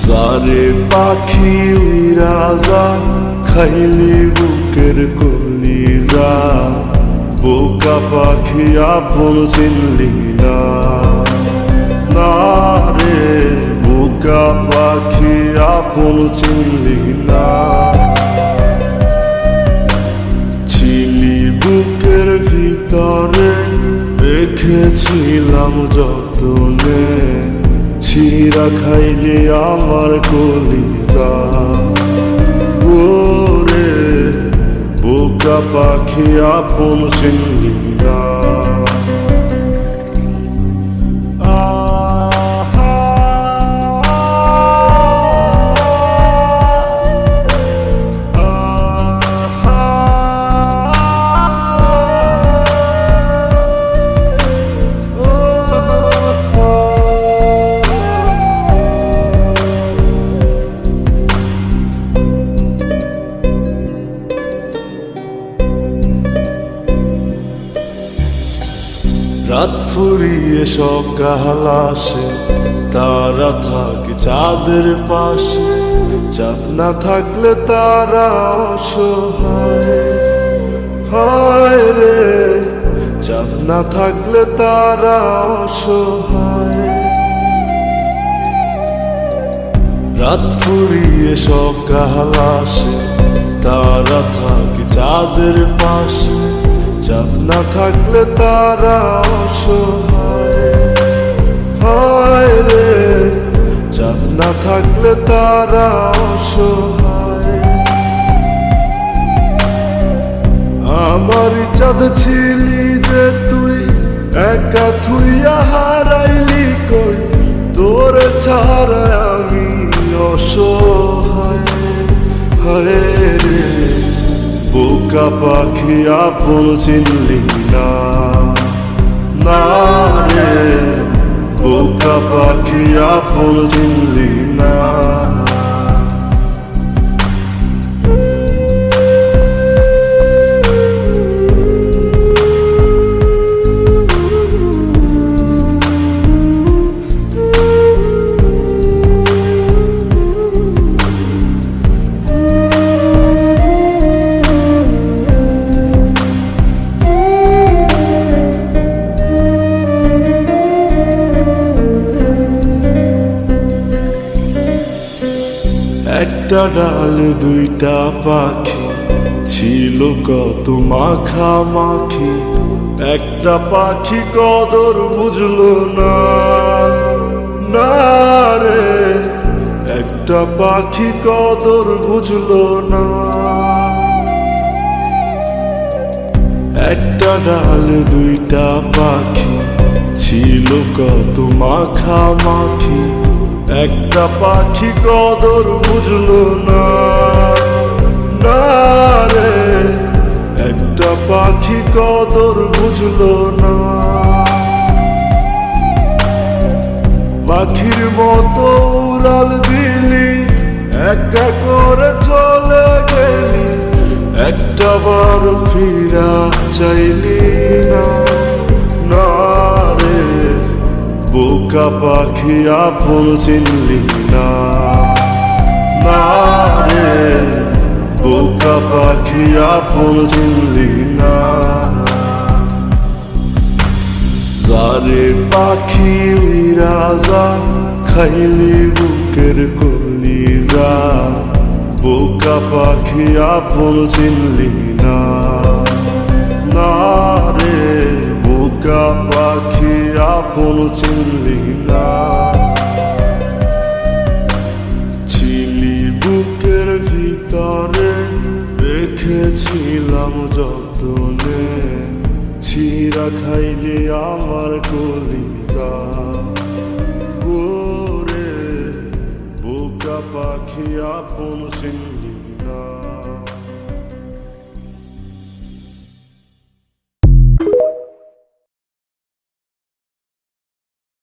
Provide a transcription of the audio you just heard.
যারে পাখি উইরা যা খাইলি বুকের কলিজা, বোকা পাখি আপন চিনলি না। না রে বোকা পাখি আপন চিনলি না। ছিলি বুকের ভিতরে রেখেছিলাম যতনে, ছিঁড়া খাইলি আমার কলিজা। ওরে বোকা পাখি আপন চিনলি না। রাত ফুরিয়ে সকাল আসে, তারা থাকে চাঁদের পাশে। চাঁদ না থাকলে তারা অসহায়, হায় রে চাঁদ না থাকলে তারা অসহায়। রাত ফুরিয়ে সকাল আসে, তারা থাকে চাঁদের পাশে। চাঁদ না থাকলে তারা অসহায়, হায় রে চাঁদ না থাকলে তারা অসহায়। আমার চাঁদ ছিলি যে তুই, একা থুইয়া হারাইলি কই। তোর ছাড়া আমি অসহায়, হায় রে বোকা পাখি আপন চিনলি না। না রে বোকা পাখি আপন চিনলি না। একটা ডালে দুইটা পাখি, ছিল কত মাখামাখি। একটা পাখি কদর বুঝলো না, না রে একটা পাখি কদর বুঝলো না। একটা ডালে দুইটা পাখি, ছিল কত মাখামাখি। একটা পাখি কদর বুঝলো না, না রে একটা পাখি কদর বুঝলো না। পাখির মতো উড়াল দিলি, একা করে চলে গেলি। একটা বার ফিরা চাইলি না, না রে বোকা পাখি আপন চিনলি না। না রে বোকা পাখি আপন চিনলি না। যারে পাখি উইরা যা খাইলি বুকের কলিজা, বোকা পাখি আপন চিনলি না। না রে বোকা পাখি আপন চিনলি না। ছিলি বুকের ভিতরে রেখেছিলাম যতনে, ছিঁড়া খাইলি আমার কলিজা। ওরে বোকা পাখি আপন চিনলি না।